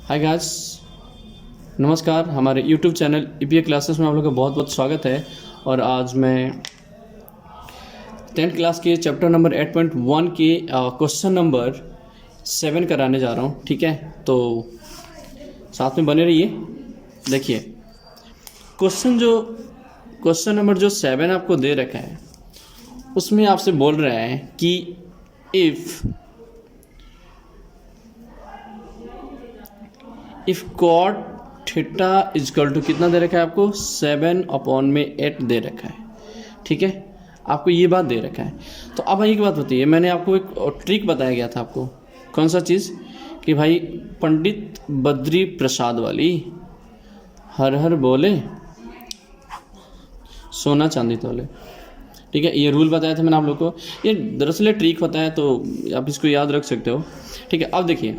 Hi guys, नमस्कार। हमारे YouTube channel EPA classes में आप लोगों का बहुत बहुत स्वागत है। और आज मैं 10th क्लास के चैप्टर नंबर 8.1 के क्वेश्चन नंबर 7 कराने जा रहा हूँ। ठीक है, तो साथ में बने रहिए। देखिए, क्वेश्चन नंबर जो 7 आपको दे रखा है उसमें आपसे बोल रहा है कि if cot theta is equal to कितना दे रखा है आपको 7/8 दे रखा है। ठीक है, आपको ये बात दे रखा है। तो अब एक बात बताइए, मैंने आपको एक ट्रिक बताया गया था आपको, कौन सा चीज़, कि भाई पंडित बद्री प्रसाद वाली, हर हर बोले सोना चांदी तोले। ठीक है, ये रूल बताया था मैंने आप लोग को। ये दरअसल ट्रिक होता है, तो आप इसको याद रख सकते हो। ठीक है, अब देखिए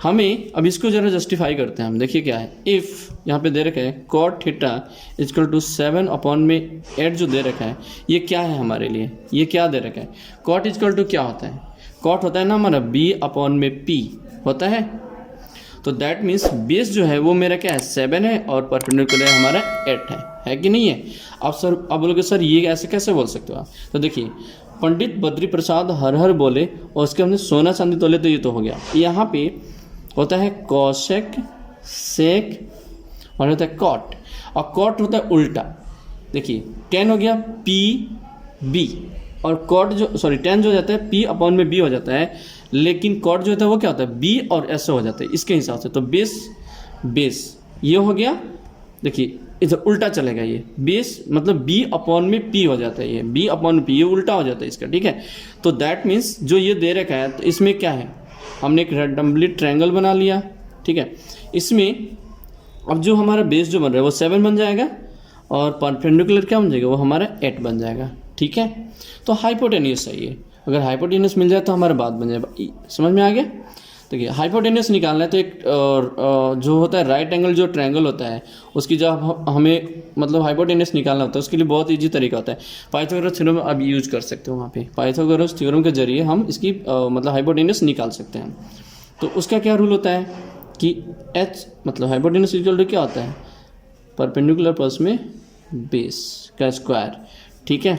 हमें अब इसको जरा जस्टिफाई करते हैं हम। देखिए क्या है, इफ़ यहाँ पे दे रखा है कॉट थीटा इजकल टू 7/8 जो दे रखा है, ये क्या है हमारे लिए, ये क्या दे रखा है। कॉट इजकल टू क्या होता है, कॉट होता है ना हमारा B/P होता है। तो दैट मीन्स बेस जो है वो मेरा क्या है 7 है और परपेंडिकुलर हमारा 8 है कि नहीं है। अब सर अब बोलोगे सर ये ऐसे कैसे बोल सकते हो आप। तो देखिए, पंडित बद्री प्रसाद हर हर बोले और उसके हमने सोना चांदी तोले, तो ये तो हो गया। यहाँ पे होता है कॉशेक सेक और होता है कॉट, और कॉट होता है उल्टा। देखिए 10 हो गया PB और कॉट जो tan जो हो जाता है P/B हो जाता है, लेकिन कॉट जो होता है वो क्या होता है B और S हो जाता है इसके हिसाब से। तो बेस ये हो गया। देखिए इधर उल्टा चलेगा, ये बेस मतलब B/P हो जाता है, ये B/P ये उल्टा हो जाता है इसका। ठीक है, तो दैट मीन्स जो ये दे रखा है, तो इसमें क्या है, हमने एक रेक्टेंगुलर ट्रायंगल बना लिया। ठीक है, इसमें अब जो हमारा बेस जो बन रहा है वो 7 बन जाएगा और परपेंडिकुलर क्या बन जाएगा, वो हमारा 8 बन जाएगा। ठीक है, तो हाइपोटेनियस है ये। अगर हाइपोटेनियस मिल जाए तो हमारा बात बन जाएगा। समझ में आ गया। देखिए हाइपोटेनियस निकालना है तो एक जो होता है राइट एंगल जो ट्रायंगल होता है उसकी जब हमें मतलब हाइपोटेनियस निकालना होता है, उसके लिए बहुत इजी तरीका होता है। पाइथागोरस थ्योरम अब यूज कर सकते हो, वहाँ पे पाइथागोरस थ्योरम के जरिए हम इसकी मतलब हाइपोटेनियस निकाल सकते हैं। तो उसका क्या रूल होता है कि H मतलब हाइपोटेनियस इक्वल टू क्या होता है, परपेंडिकुलर प्लस में बेस का स्क्वायर। ठीक है,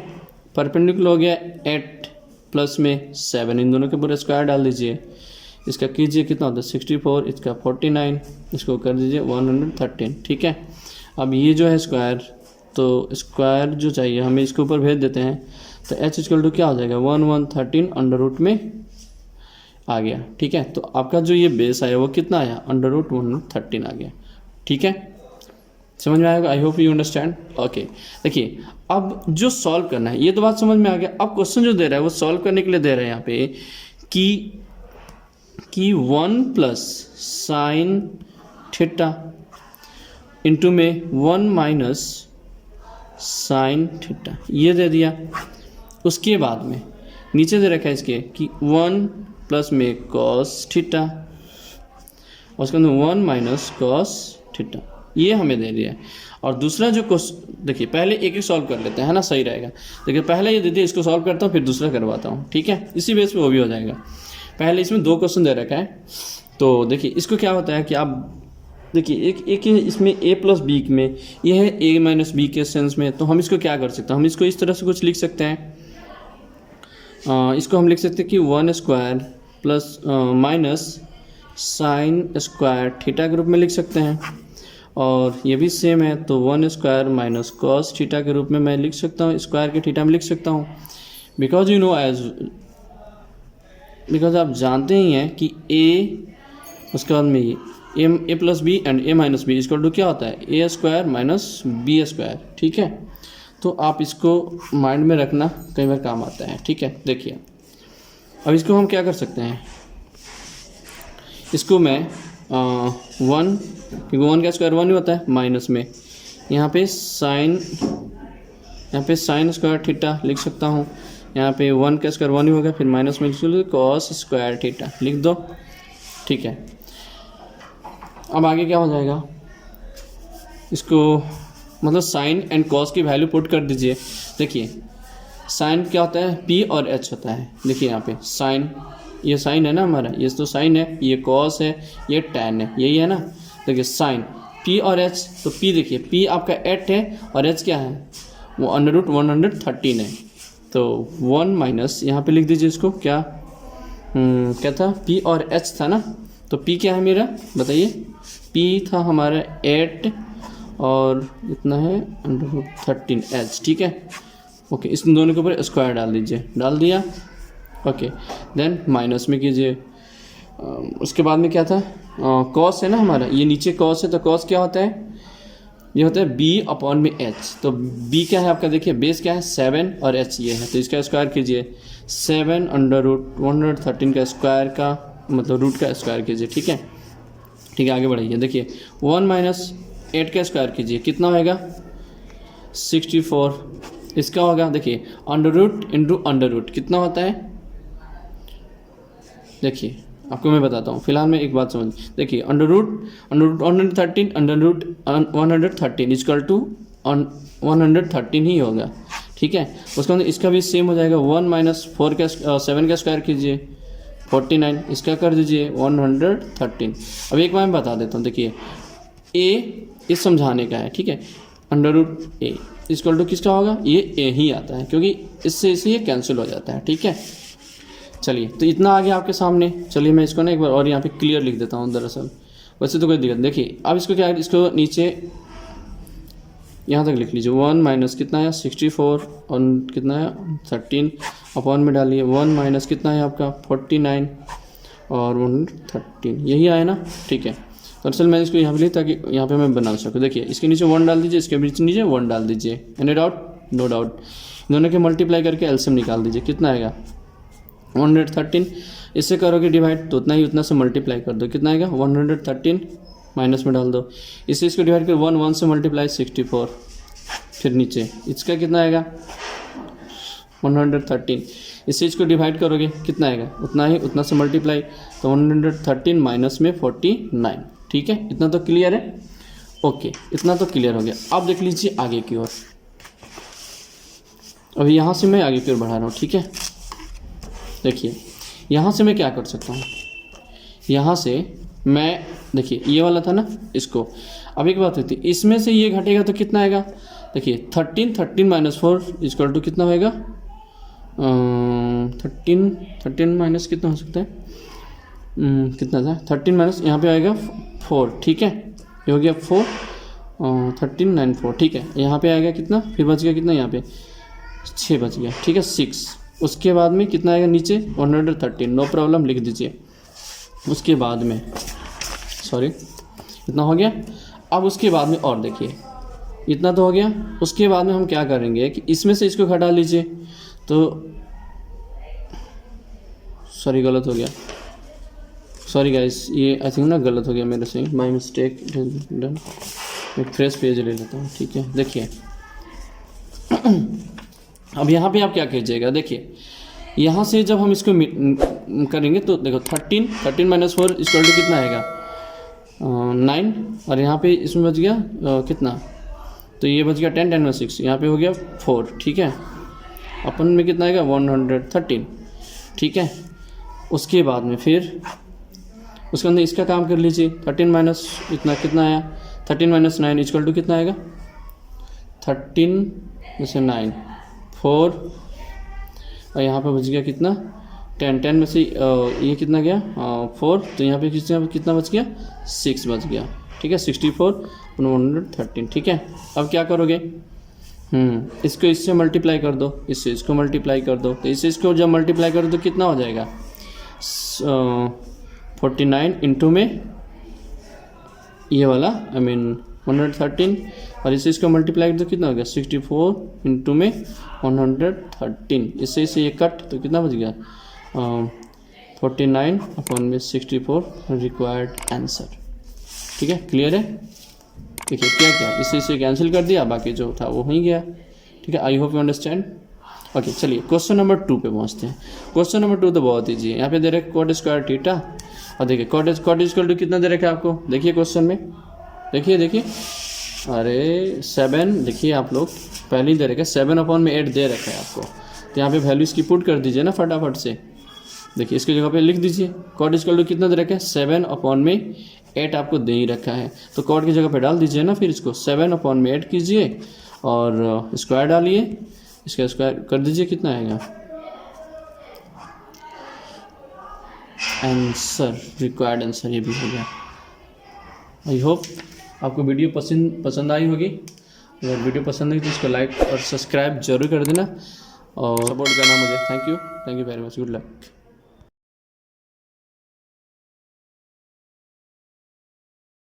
परपेंडिकुलर हो गया 8 प्लस में 7, इन दोनों के पूरे स्क्वायर डाल दीजिए। इसका कीजिए कितना होता है 64, इसका 49, इसको कर दीजिए 113। ठीक है, अब ये जो है स्क्वायर, तो स्क्वायर जो चाहिए हमें इसके ऊपर भेज देते हैं। तो H इक्वल टू क्या हो जाएगा 113 अंडर रूट में आ गया। ठीक है, तो आपका जो ये बेस आया वो कितना आया √113 आ गया। ठीक है, समझ में आएगा। I hope you understand. Okay, देखिए अब जो सॉल्व करना है ये तो बात समझ में आ गया। अब क्वेश्चन जो दे रहा है वो सॉल्व करने के लिए दे रहा है यहाँ पे कि 1 प्लस साइन थीटा इंटू में 1 माइनस साइन थीटा, ये दे दिया। उसके बाद में नीचे दे रखा है इसके कि 1 प्लस में कॉस थीटा और उसके अंदर 1 माइनस कॉस थीटा, ये हमें दे दिया है। और दूसरा जो क्वेश्चन, देखिए पहले एक एक सॉल्व कर लेते हैं, है ना, सही रहेगा। देखिए पहले ये दे दिया, इसको सॉल्व करता हूँ फिर दूसरा करवाता हूँ। ठीक है, इसी बेस पे वो भी हो जाएगा। पहले इसमें 2 क्वेश्चन दे रखा है, तो देखिए इसको क्या होता है कि आप देखिए एक इसमें A प्लस B में ये है A माइनस B के सेंस में। तो हम इसको क्या कर सकते हैं, हम इसको इस तरह से कुछ लिख सकते हैं। इसको हम लिख सकते हैं कि 1 square plus minus sine square theta के रूप में लिख सकते हैं। और ये भी सेम है, तो 1 स्क्वायर माइनस कॉस थीटा के रूप में मैं लिख सकता हूँ, स्क्वायर के थीटा में लिख सकता हूँ। बिकॉज आप जानते ही हैं कि A उसके बाद में ये A plus B and A minus B इसको क्या होता है A square minus B square. ठीक है, तो आप इसको माइंड में रखना, कई बार काम आता है। ठीक है, देखिए अब इसको हम क्या कर सकते हैं, इसको मैं 1, क्योंकि 1 का स्क्वायर 1 ही होता है, माइनस में यहाँ पे साइन स्क्वायर थीटा लिख सकता हूँ। यहाँ पे 1 का स्क्वायर 1 ही होगा, फिर माइनस में कॉस स्क्वायर थीटा लिख दो। ठीक है, अब आगे क्या हो जाएगा, इसको मतलब साइन एंड कॉस की वैल्यू पुट कर दीजिए। देखिए साइन क्या होता है P और H होता है। देखिए यहाँ पे साइन ये साइन है ना हमारा, ये तो साइन है, ये कॉस है, ये टैन है, यही है ना। देखिए साइन P और H, तो P देखिए P आपका 8 है और H क्या है, वो √113 है। तो 1 माइनस यहाँ पे लिख दीजिए इसको, क्या क्या था, P और H था ना, तो P क्या है मेरा बताइए, P था हमारा 8 और इतना है √13H, ठीक है। ओके, इस दोनों के ऊपर स्क्वायर डाल दीजिए, डाल दिया। ओके, देन माइनस में कीजिए। उसके बाद में क्या था, कॉस है ना हमारा, ये नीचे कॉस है, तो कॉस क्या होता है, ये होता है B/H। तो B क्या है आपका, देखिए बेस क्या है 7 और H ये है, तो इसका स्क्वायर कीजिए, 7 √113 का स्क्वायर का मतलब रूट का स्क्वायर कीजिए, ठीक है। ठीक है, आगे बढ़ाइए। देखिए 1 माइनस 8 का स्क्वायर कीजिए, कितना होएगा 64। इसका होगा देखिए √ इंटू √ कितना होता है, देखिए आपको मैं बताता हूँ, फिलहाल में एक बात समझ, देखिए √113 √113 इक्वल टू 113 ही होगा, ठीक है। उसके अंदर इसका भी सेम हो जाएगा, 1 माइनस 4 का 7 का स्क्वायर कीजिए 49, इसका कर दीजिए 113। अब एक बार मैं बता देता हूँ, देखिए ए इस समझाने का है, ठीक है, √a इक्वल टू किसका होगा, ये a ही आता है, क्योंकि इससे ये कैंसिल हो जाता है, ठीक है। चलिए, तो इतना आ गया आपके सामने। चलिए मैं इसको ना एक बार और यहाँ पे क्लियर लिख देता हूँ, दरअसल वैसे तो कोई दिक्कत, देखिए अब इसको क्या है, इसको नीचे यहाँ तक लिख लीजिए, 1 माइनस कितना है 64 और कितना है 13 अपॉन में डालिए, 1 माइनस कितना है आपका 49 और 113, यही आया ना, ठीक है। दरअसल मैंने इसको यहाँ पे लिखा ताकि यहाँ पे मैं बना सकूँ। देखिए इसके नीचे 1 डाल दीजिए, इसके नीचे 1 डाल दीजिए, एनी डाउट, नो डाउट। दोनों के मल्टीप्लाई करके एलसीएम निकाल दीजिए, कितना आएगा 113। इससे करोगे डिवाइड तो उतना ही, उतना से मल्टीप्लाई कर दो, कितना आएगा 113, माइनस में डाल दो, इससे इसको डिवाइड कर 1 से मल्टीप्लाई 64, फिर नीचे इसका कितना आएगा 113, इससे इसको डिवाइड करोगे कितना आएगा उतना ही, उतना से मल्टीप्लाई, तो 113 माइनस में 49, ठीक है। इतना तो क्लियर है, ओके, इतना तो क्लियर हो गया। अब देख लीजिए आगे की ओर, अभी यहाँ से मैं आगे की ओर बढ़ा रहा हूँ, ठीक है। देखिए यहाँ से मैं क्या कर सकता हूँ, यहाँ से मैं देखिए ये वाला था ना, इसको अब एक बात होती है, इसमें से ये घटेगा तो कितना आएगा, देखिए 13 माइनस 4 इक्वल टू कितना होएगा 13 माइनस कितना हो सकता है, कितना था 13 माइनस यहाँ पे आएगा 4, ठीक है, ये हो गया 4 13 9 4, ठीक है। यहाँ पे आएगा कितना, फिर बच गया कितना, यहाँ पे 6 बच गया, ठीक है 6। उसके बाद में कितना आएगा नीचे 113, नो प्रॉब्लम, लिख दीजिए। उसके बाद में सॉरी इतना हो गया। अब उसके बाद में और देखिए इतना तो हो गया। उसके बाद में हम क्या करेंगे कि इसमें से इसको घटा लीजिए, तो सॉरी गलत हो गया, सॉरी गाइस, ये आई थिंक ना गलत हो गया मेरे से, माय मिस्टेक डन। एक फ्रेश पेज ले लेता हूँ, ठीक है। देखिए अब यहाँ पे आप क्या कीजिएगा, देखिए यहाँ से जब हम इसको करेंगे तो देखो 13 माइनस 4 इक्वल टू कितना आएगा 9, और यहाँ पे इसमें बच गया कितना, तो ये बच गया 10 में 6, यहाँ पे हो गया 4, ठीक है। अपन में कितना आएगा 113, ठीक है। उसके बाद में फिर उसके अंदर इसका काम कर लीजिए, 13 माइनस इतना कितना आया 13 माइनस 9 इक्वल टू कितना आएगा 13 जैसे 9 4, और यहाँ पे बच गया कितना 10 में से ये कितना गया 4, तो यहाँ पे कितना बच गया 6 बच गया, ठीक है। 64 113, ठीक है। अब क्या करोगे, इसको इससे मल्टीप्लाई कर दो, इससे इसको मल्टीप्लाई कर दो, तो इससे इसको जब मल्टीप्लाई कर दो तो कितना हो जाएगा 49 इंटू में ये वाला आई मीन 113, और इससे इसको मल्टीप्लाई कर दो कितना हो गया 64 इंटू में 113, इससे इससे ये कट तो कितना बच गया 49 अपॉन में 64 रिक्वायर्ड आंसर, ठीक है। क्लियर है, देखिए क्या क्या इससे इसे कैंसिल कर दिया, बाकी जो था वो वहीं गया, ठीक है। I hope you understand. Okay चलिए क्वेश्चन नंबर 2 पे पहुंचते हैं। क्वेश्चन नंबर 2 तो बहुत ईजी है, यहाँ पे दे रखे कॉट स्क्वायर थीटा, और देखिए कॉट इक्वल टू कितना दे रखा है आपको, देखिए क्वेश्चन में, देखिए अरे 7, देखिए आप लोग पहले ही दे रखा है 7 अपॉन में 8 दे रखा है आपको, तो यहाँ पे वैल्यू इसकी पुट कर दीजिए ना फटाफट से, देखिए इसकी जगह पे लिख दीजिए कॉट इक्वल टू कितना दे रखा है 7/8 आपको दे ही रखा है, तो कॉट की जगह पे डाल दीजिए ना, फिर इसको 7/8 कीजिए और स्क्वायर डालिए, इसका स्क्वायर कर दीजिए, कितना आएगा आंसर, रिक्वायर्ड आंसर ये भी हो गया। आई होप आपको वीडियो पसंद आई होगी। अगर वीडियो पसंद आई तो इसको लाइक और सब्सक्राइब जरूर कर देना और सपोर्ट करना मुझे। Thank you very much, good luck.